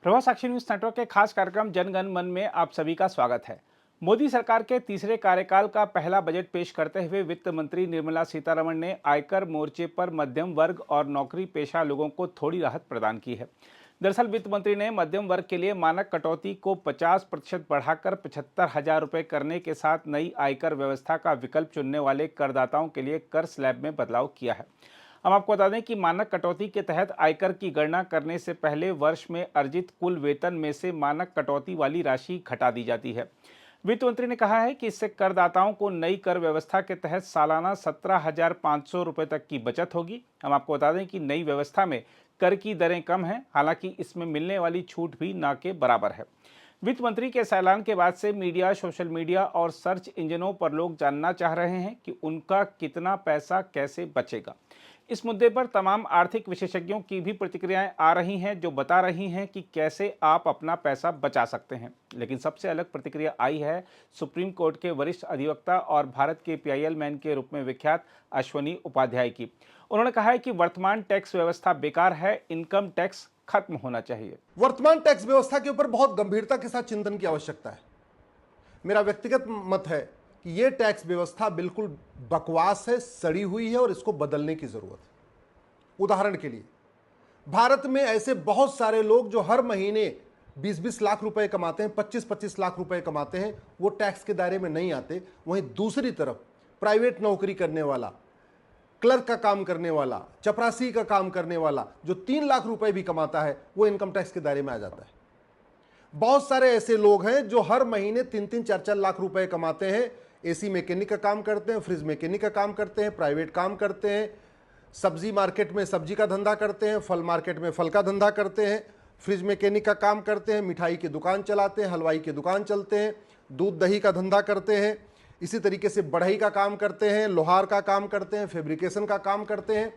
प्रभा साक्षी news network के खास कार्यक्रम जन गण मन में आप सभी का स्वागत है। मोदी सरकार के तीसरे कार्यकाल का पहला बजट पेश करते हुए वित्त मंत्री निर्मला सीतारमण ने आयकर मोर्चे पर मध्यम वर्ग और नौकरी पेशा लोगों को थोड़ी राहत प्रदान की है। दरअसल वित्त मंत्री ने मध्यम वर्ग के लिए मानक कटौती को 50% बढ़ाकर 75,000 रुपये करने के साथ नई आयकर व्यवस्था का विकल्प चुनने वाले करदाताओं के लिए कर स्लैब में बदलाव किया है। हम आपको बता दें कि मानक कटौती के तहत आयकर की गणना करने से पहले वर्ष में अर्जित कुल वेतन में से मानक कटौती वाली राशि घटा दी जाती है। वित्त मंत्री ने कहा है कि इससे करदाताओं को नई कर व्यवस्था के तहत सालाना 17,500 रुपये तक की बचत होगी। हम आपको बता दें कि नई व्यवस्था में कर की दरें कम हैं, हालांकि इसमें मिलने वाली छूट भी न के बराबर है। वित्त मंत्री के इस ऐलान के बाद से मीडिया, सोशल मीडिया और सर्च इंजनों पर लोग जानना चाह रहे हैं कि उनका कितना पैसा कैसे बचेगा। इस मुद्दे पर तमाम आर्थिक विशेषज्ञों की भी प्रतिक्रियाएं आ रही हैं, जो बता रही हैं कि कैसे आप अपना पैसा बचा सकते हैं। लेकिन सबसे अलग प्रतिक्रिया आई है सुप्रीम कोर्ट के वरिष्ठ अधिवक्ता और भारत के पीआईएल मैन के रूप में विख्यात अश्वनी उपाध्याय की। उन्होंने कहा है कि वर्तमान टैक्स व्यवस्था बेकार है, इनकम टैक्स खत्म होना चाहिए। वर्तमान टैक्स व्यवस्था के ऊपर बहुत गंभीरता के साथ चिंतन की आवश्यकता है। मेरा व्यक्तिगत मत है कि यह टैक्स व्यवस्था बिल्कुल बकवास है, सड़ी हुई है और इसको बदलने की जरूरत है। उदाहरण के लिए, भारत में ऐसे बहुत सारे लोग जो हर महीने 20-20 लाख रुपए कमाते हैं, 25-25 लाख रुपए कमाते हैं, वो टैक्स के दायरे में नहीं आते। वहीं दूसरी तरफ प्राइवेट नौकरी करने वाला, क्लर्क का काम करने वाला, चपरासी का काम करने वाला जो 3 लाख रुपए भी कमाता है, वो इनकम टैक्स के दायरे में आ जाता है। बहुत सारे ऐसे लोग हैं जो हर महीने 3-3, 4-4 लाख रुपए कमाते हैं, एसी मैकेनिक का काम करते हैं, फ्रिज मैकेनिक का काम करते हैं, प्राइवेट काम करते हैं, सब्जी मार्केट में सब्जी का धंधा करते हैं, फल मार्केट में फल का धंधा करते हैं, फ्रिज मैकेनिक का काम करते हैं, मिठाई की दुकान चलाते हैं, हलवाई की दुकान चलते हैं, दूध दही का धंधा करते हैं, इसी तरीके से बढ़ई का काम करते हैं, लोहार का काम करते हैं, फैब्रिकेशन का काम करते हैं।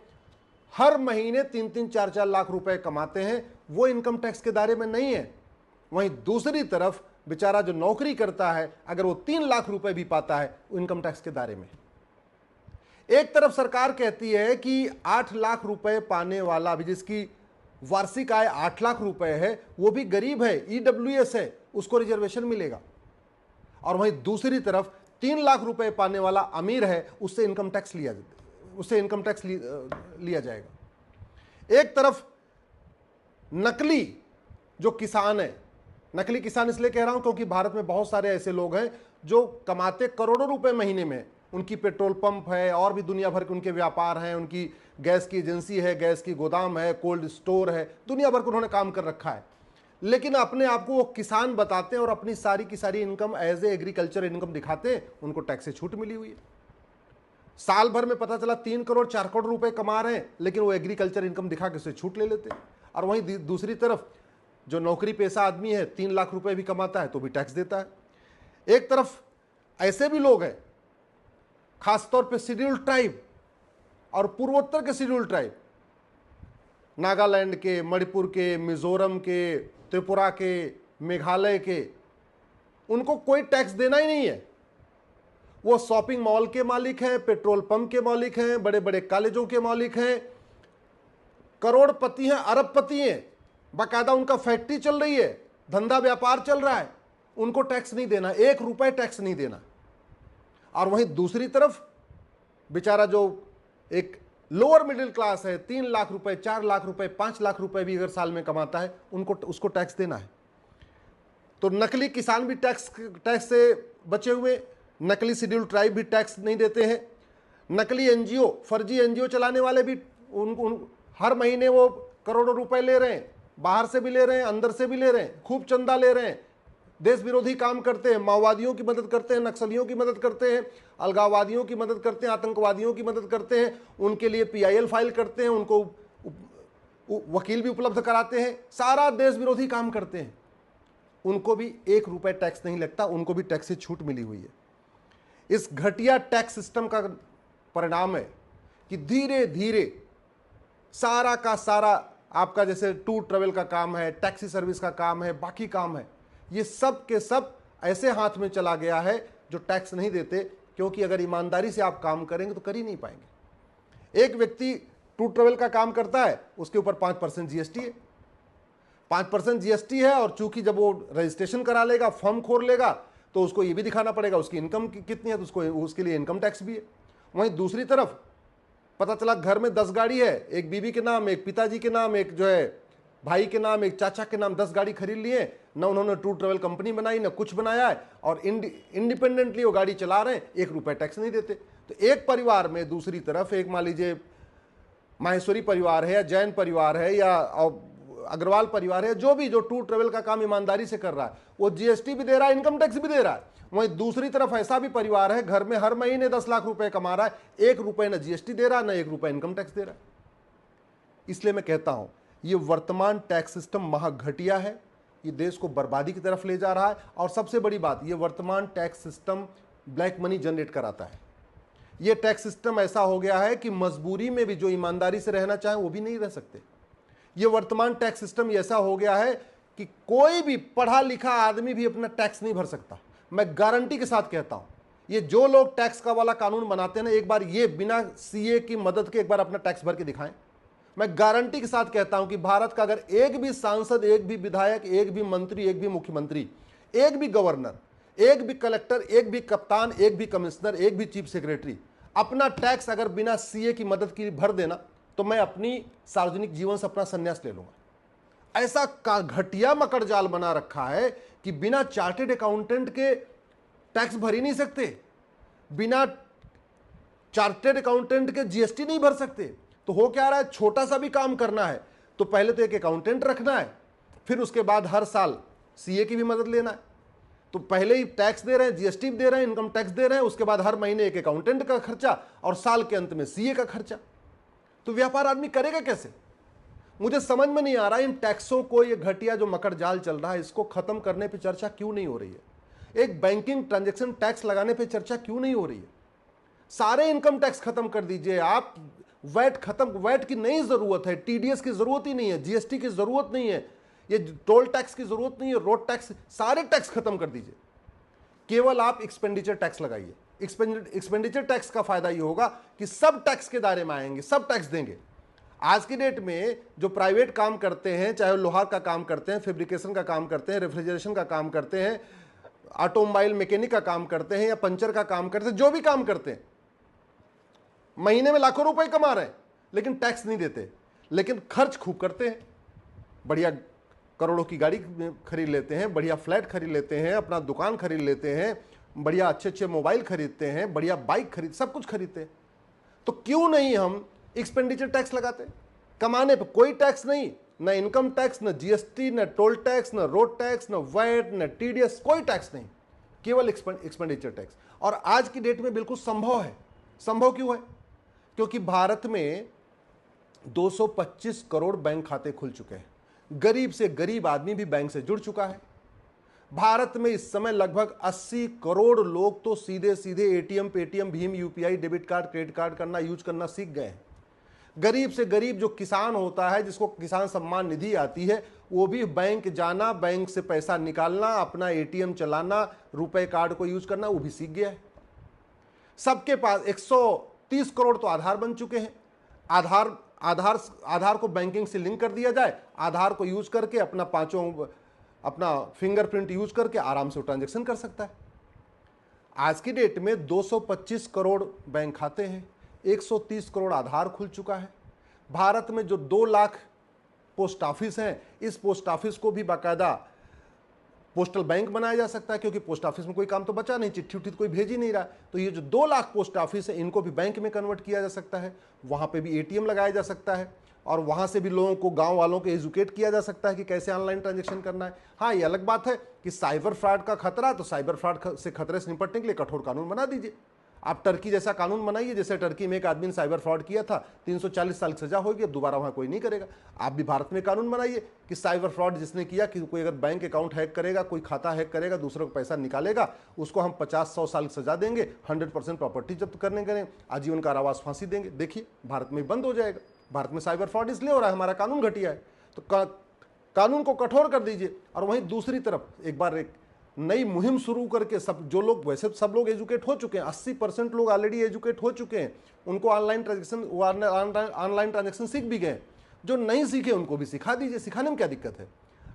हर महीने 3-3, 4-4 लाख रुपए कमाते हैं, वो इनकम टैक्स के दायरे में नहीं है। वहीं दूसरी तरफ बेचारा जो नौकरी करता है, अगर वो 3 लाख रुपए भी पाता है, वो इनकम टैक्स के दायरे में। एक तरफ सरकार कहती है कि 8 लाख रुपए पाने वाला भी, जिसकी वार्षिक आय 8 लाख रुपए है, वो भी गरीब है, ईडब्ल्यूएस है, उसको रिजर्वेशन मिलेगा। और वहीं दूसरी तरफ 3 लाख रुपए पाने वाला अमीर है, उससे इनकम टैक्स लिया जाएगा। एक तरफ नकली जो किसान है, नकली किसान इसलिए कह रहा हूं क्योंकि भारत में बहुत सारे ऐसे लोग हैं जो कमाते करोड़ों रुपए महीने में, उनकी पेट्रोल पंप है और भी दुनिया भर के उनके व्यापार हैं, उनकी गैस की एजेंसी है, गैस की गोदाम है, कोल्ड स्टोर है, दुनिया भर को उन्होंने काम कर रखा है, लेकिन अपने आप को वो किसान बताते हैं और अपनी सारी की सारी income as a agriculture income दिखाते हैं। उनको टैक्स से छूट मिली हुई है। साल भर में पता चला 3 करोड़ 4 करोड़ रुपए कमा रहे हैं, लेकिन वो एग्रीकल्चर इनकम दिखा के उससे छूट ले लेते हैं। और वहीं दूसरी तरफ जो नौकरी पेशा आदमी है, 3 लाख रुपए भी कमाता है तो भी टैक्स देता है। एक तरफ ऐसे भी लोग हैं, खासतौर पे शेड्यूल्ड ट्राइब और पूर्वोत्तर के शेड्यूल्ड ट्राइब, नागालैंड के, मणिपुर के, मिजोरम के, त्रिपुरा के, मेघालय के, उनको कोई टैक्स देना ही नहीं है। वो शॉपिंग मॉल के मालिक हैं, पेट्रोल पंप के मालिक हैं, बड़े बड़े कॉलेजों के मालिक हैं, करोड़पति हैं, अरबपति हैं, बाकायदा उनका फैक्ट्री चल रही है, धंधा व्यापार चल रहा है, उनको टैक्स नहीं देना, 1 रुपए टैक्स नहीं देना। और वहीं दूसरी तरफ बेचारा जो एक लोअर मिडिल क्लास है, 3 लाख रुपए, 4 लाख रुपए, 5 लाख रुपए भी अगर साल में कमाता है, उसको टैक्स देना है। तो नकली किसान भी टैक्स से बचे हुए, नकली शेड्यूल ट्राइब भी टैक्स नहीं देते हैं, नकली एनजीओ, फर्जी एनजीओ चलाने वाले भी हर महीने वो करोड़ों रुपए ले रहे हैं, बाहर से भी ले रहे हैं, अंदर से भी ले रहे हैं, खूब चंदा ले रहे हैं, देश विरोधी काम करते हैं, माओवादियों की मदद करते हैं, नक्सलियों की मदद करते हैं, अलगाववादियों की मदद करते हैं, आतंकवादियों की मदद करते हैं, उनके लिए पीआईएल फाइल करते हैं, उनको वकील भी उपलब्ध कराते हैं, सारा देश विरोधी काम करते हैं। उनको भी 1 रुपए टैक्स नहीं लगता, उनको भी टैक्स से छूट मिली हुई है। इस घटिया टैक्स सिस्टम का परिणाम है कि धीरे धीरे सारा का सारा आपका, जैसे टूर ट्रेवल का काम है, टैक्सी सर्विस का काम है, बाकी काम है, ये सब के सब ऐसे हाथ में चला गया है जो टैक्स नहीं देते, क्योंकि अगर ईमानदारी से आप काम करेंगे तो कर ही नहीं पाएंगे। एक व्यक्ति टूर ट्रेवल का काम करता है, उसके ऊपर 5% जीएसटी है। 5% जीएसटी है, और चूंकि जब वो रजिस्ट्रेशन करा लेगा, फॉर्म खोल लेगा, तो उसको ये भी दिखाना पड़ेगा उसकी इनकम कितनी है, तो उसके लिए इनकम टैक्स भी है। वहीं दूसरी तरफ पता चला घर में 10 गाड़ी है, एक बीवी के नाम, एक पिताजी के नाम, एक जो है भाई के नाम, एक चाचा के नाम, 10 गाड़ी खरीद लिए, ना उन्होंने टूर ट्रेवल कंपनी बनाई, ना कुछ बनाया है, और इंडिपेंडेंटली वो गाड़ी चला रहे हैं, 1 रुपए टैक्स नहीं देते। तो एक परिवार में दूसरी तरफ एक मान लीजिए माहेश्वरी परिवार है, या जैन परिवार है, या अग्रवाल परिवार है, जो भी जो टूर ट्रेवल का काम ईमानदारी से कर रहा है, वो जीएसटी भी दे रहा है, इनकम टैक्स भी दे रहा है। वहीं दूसरी तरफ ऐसा भी परिवार है, घर में हर महीने 10 लाख रुपए कमा रहा है, 1 रुपए ना जीएसटी दे रहा, ना 1 रुपए इनकम टैक्स दे रहा है। इसलिए मैं कहता हूं, ये वर्तमान टैक्स सिस्टम महाघटिया है, ये देश को बर्बादी की तरफ ले जा रहा है, और सबसे बड़ी बात, ये वर्तमान tax system black money generate कराता है। ये टैक्स सिस्टम ऐसा हो गया है कि मजबूरी में भी जो ईमानदारी से रहना चाहे वो भी नहीं रह सकते। ये वर्तमान टैक्स सिस्टम ऐसा हो गया है कि कोई भी पढ़ा लिखा आदमी भी अपना टैक्स नहीं भर सकता। मैं गारंटी के साथ कहता हूं, ये जो लोग टैक्स का वाला कानून बनाते हैं ना, एक बार ये बिना सीए की मदद के एक बार अपना टैक्स भर के दिखाएं। मैं गारंटी के साथ कहता हूं कि भारत का अगर एक भी सांसद, एक भी विधायक, एक भी मंत्री, एक भी मुख्यमंत्री, एक भी गवर्नर, एक भी कलेक्टर, एक भी कप्तान, एक भी कमिश्नर, एक भी चीफ सेक्रेटरी अपना टैक्स अगर बिना सीए की मदद के भर देना, तो मैं अपनी सार्वजनिक जीवन से अपना संन्यास ले लूंगा। ऐसा घटिया मकड़जाल बना रखा है कि बिना चार्टेड अकाउंटेंट के टैक्स भर ही नहीं सकते, बिना चार्टेड अकाउंटेंट के जीएसटी नहीं भर सकते। तो हो क्या रहा है, छोटा सा भी काम करना है तो पहले तो एक अकाउंटेंट रखना है, फिर उसके बाद हर साल सीए की भी मदद लेना है। तो पहले ही टैक्स दे रहे हैं, जीएसटी दे रहे हैं, इनकम टैक्स दे रहे हैं, उसके बाद हर महीने एक अकाउंटेंट का खर्चा, और साल के अंत में सीए का खर्चा। तो व्यापार आदमी करेगा कैसे? मुझे समझ में नहीं आ रहा इन टैक्सों को, ये घटिया जो मकर जाल चल रहा है, इसको खत्म करने पे चर्चा क्यों नहीं हो रही है? एक बैंकिंग ट्रांजैक्शन टैक्स लगाने पे चर्चा क्यों नहीं हो रही है? सारे इनकम टैक्स खत्म कर दीजिए आप, वैट खत्म, वैट की नहीं जरूरत है, टीडीएस की जरूरत ही नहीं है, जीएसटी की जरूरत नहीं है, ये टोल टैक्स की जरूरत नहीं है, रोड टैक्स, सारे टैक्स खत्म कर दीजिए। केवल आप एक्सपेंडिचर टैक्स लगाइए। एक्सपेंडिचर टैक्स का फायदा ये होगा कि सब टैक्स के दायरे में आएंगे, सब टैक्स देंगे। आज की डेट में जो प्राइवेट काम करते हैं, चाहे लोहार का काम करते हैं, फैब्रिकेशन का काम करते हैं, रेफ्रिजरेशन का काम करते हैं, ऑटोमोबाइल मैकेनिक का काम करते हैं, या पंचर का काम करते हैं, जो भी काम करते हैं, महीने में लाखों रुपए कमा रहे हैं, लेकिन टैक्स नहीं देते, लेकिन खर्च खूब करते हैं। बढ़िया करोड़ों की गाड़ी खरीद लेते हैं, बढ़िया फ्लैट खरीद लेते हैं, अपना दुकान खरीद लेते हैं, बढ़िया अच्छे अच्छे मोबाइल खरीदते हैं, बढ़िया बाइक सब कुछ खरीदते हैं। तो क्यों नहीं हम एक्सपेंडिचर टैक्स लगाते? कमाने पे कोई टैक्स नहीं, न इनकम टैक्स, न जीएसटी, न टोल टैक्स, न रोड टैक्स, न वैट, न टीडीएस, कोई टैक्स नहीं, केवल एक्सपेंडिचर टैक्स। और आज की डेट में बिल्कुल संभव है। संभव क्यों है? क्योंकि भारत में 225 करोड़ बैंक खाते खुल चुके हैं, गरीब से गरीब आदमी भी बैंक से जुड़ चुका है। भारत में इस समय लगभग 80 करोड़ लोग तो सीधे सीधे ATM, Paytm, Bhim, UPI, debit card, credit card करना, यूज करना सीख गए हैं। गरीब से गरीब जो किसान होता है, जिसको किसान सम्मान निधि आती है, वो भी बैंक जाना, बैंक से पैसा निकालना, अपना एटीएम चलाना, रुपए कार्ड को यूज करना, वो भी सीख गया है। सबके पास 130 करोड़ तो आधार बन चुके हैं। आधार को बैंकिंग से लिंक कर दिया जाए, आधार को यूज करके अपना फिंगरप्रिंट यूज करके आराम से ट्रांजैक्शन कर सकता है। आज की डेट में 225 करोड़ बैंक खाते हैं, 130 करोड़ आधार खुल चुका है। भारत में जो 2 लाख पोस्ट ऑफिस हैं, इस पोस्ट ऑफिस को भी बाकायदा पोस्टल बैंक बनाया जा सकता है, क्योंकि पोस्ट ऑफिस में कोई काम तो बचा नहीं, चिट्ठी उट्ठी कोई भेज ही नहीं रहा। तो ये जो 2 लाख पोस्ट ऑफिस है, इनको भी बैंक में कन्वर्ट किया जा सकता है, वहां पे भी एटीएम लगाया जा सकता है, और वहां से भी लोगों को, गांव वालों को एजुकेट किया जा सकता है कि कैसे ऑनलाइन ट्रांजैक्शन करना है। हाँ, ये अलग बात है कि साइबर फ्रॉड का खतरा, तो साइबर फ्रॉड से खतरे से निपटने के लिए कठोर कानून बना दीजिए। आप टर्की जैसा कानून बनाइए, जैसे टर्की में एक आदमी ने साइबर फ्रॉड किया था, 340 साल की सजा होगी, दोबारा वहां कोई नहीं करेगा। आप भी भारत में कानून बनाइए कि साइबर फ्रॉड जिसने किया, कि कोई अगर बैंक अकाउंट हैक करेगा, कोई खाता हैक करेगा, दूसरों को पैसा निकालेगा, उसको हम 50-100 साल की सजा देंगे, 100% प्रॉपर्टी जब्त करने करें, आजीवन कारावास, फांसी देंगे। देखिए, भारत में बंद हो जाएगा। भारत में साइबर फ्रॉड इसलिए हो रहा है, हमारा कानून घटिया है। तो कानून को कठोर कर दीजिए। और वहीं दूसरी तरफ एक बार एक नई मुहिम शुरू करके, सब जो लोग, वैसे सब लोग एजुकेट हो चुके हैं, 80% लोग ऑलरेडी एजुकेट हो चुके हैं, उनको ऑनलाइन ट्रांजैक्शन सीख भी गए। जो नहीं सीखे उनको भी सिखा दीजिए, सिखाने में क्या दिक्कत है?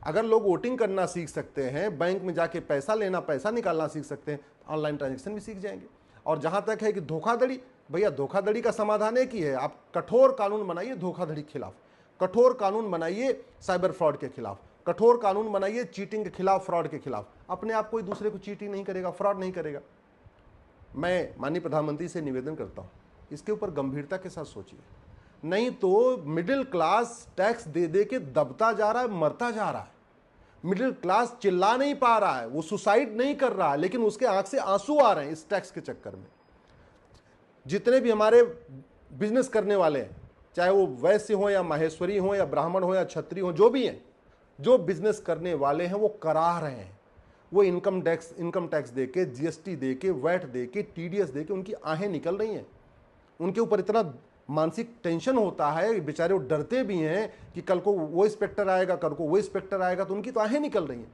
अगर लोग वोटिंग करना सीख सकते हैं, बैंक में जाके पैसा लेना, पैसा निकालना सीख सकते हैं, ऑनलाइन ट्रांजैक्शन भी सीख जाएंगे। और जहां तक है कि धोखाधड़ी, भैया धोखाधड़ी का समाधान एक ही है, आप कठोर कानून बनाइए धोखाधड़ी के खिलाफ, कठोर कानून बनाइए साइबर फ्रॉड के खिलाफ, कठोर कानून बनाइए चीटिंग के खिलाफ, फ्रॉड के खिलाफ। अपने आप कोई दूसरे को चीटिंग नहीं करेगा, फ्रॉड नहीं करेगा। मैं माननीय प्रधानमंत्री से निवेदन करता हूं, इसके ऊपर गंभीरता के साथ सोचिए, नहीं तो मिडिल क्लास टैक्स दे दे के दबता जा रहा है, मरता जा रहा है। मिडिल क्लास चिल्ला नहीं पा रहा है, वो सुसाइड नहीं कर रहा है, लेकिन उसके आंख से आंसू आ रहे हैं इस टैक्स के चक्कर में। जितने भी हमारे बिजनेस करने वाले हैं, चाहे वो वैश्य हो या माहेश्वरी हो या ब्राह्मण हो या क्षत्रिय हो, जो भी हैं, जो बिजनेस करने वाले हैं वो करा रहे हैं। वो इनकम टैक्स दे के, जीएसटी दे के, वैट दे के, टीडीएस दे के उनकी आहें निकल रही हैं। उनके ऊपर इतना मानसिक टेंशन होता है, बेचारे वो डरते भी हैं कि कल को वो इंस्पेक्टर आएगा, कल को वो इंस्पेक्टर आएगा, तो उनकी तो आहें निकल रही हैं।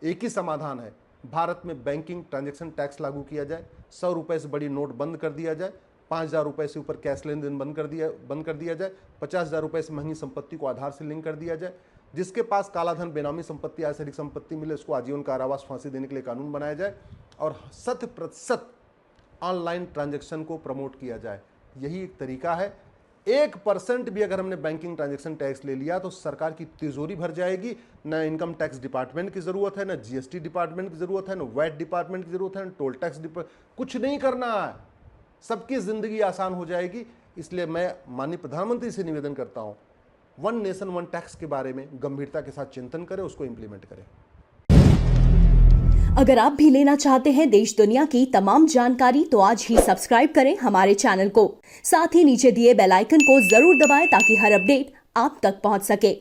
एक ही समाधान है, भारत में बैंकिंग ट्रांजैक्शन टैक्स लागू किया जाए, 100 रुपये से बड़ी नोट बंद कर दिया जाए, 5,000 रुपये से ऊपर कैश लेन देन बंद कर दिया जाए, 50,000 रुपये से महंगी संपत्ति को आधार से लिंक कर दिया जाए। जिसके पास कालाधन, बेनामी संपत्ति, आयसरिक संपत्ति मिले, उसको आजीवन कारावास, फांसी देने के लिए कानून बनाया जाए और 100% ऑनलाइन ट्रांजैक्शन को प्रमोट किया जाए। यही एक तरीका है। 1% भी अगर हमने बैंकिंग ट्रांजैक्शन टैक्स ले लिया तो सरकार की तिजोरी भर जाएगी। न इनकम टैक्स डिपार्टमेंट की जरूरत है, न जीएसटी डिपार्टमेंट की जरूरत है, न वैट डिपार्टमेंट की जरूरत है, न टोल टैक्स कुछ नहीं करना है, सबकी जिंदगी आसान हो जाएगी। इसलिए मैं माननीय प्रधानमंत्री से निवेदन करता हूं, वन नेशन वन टैक्स के बारे में गंभीरता के साथ चिंतन करें, उसको इंप्लीमेंट करें। अगर आप भी लेना चाहते हैं देश दुनिया की तमाम जानकारी तो आज ही सब्सक्राइब करें हमारे चैनल को। साथ ही नीचे दिए बेल आइकन को जरूर दबाएं ताकि हर अपडेट आप तक पहुंच सके।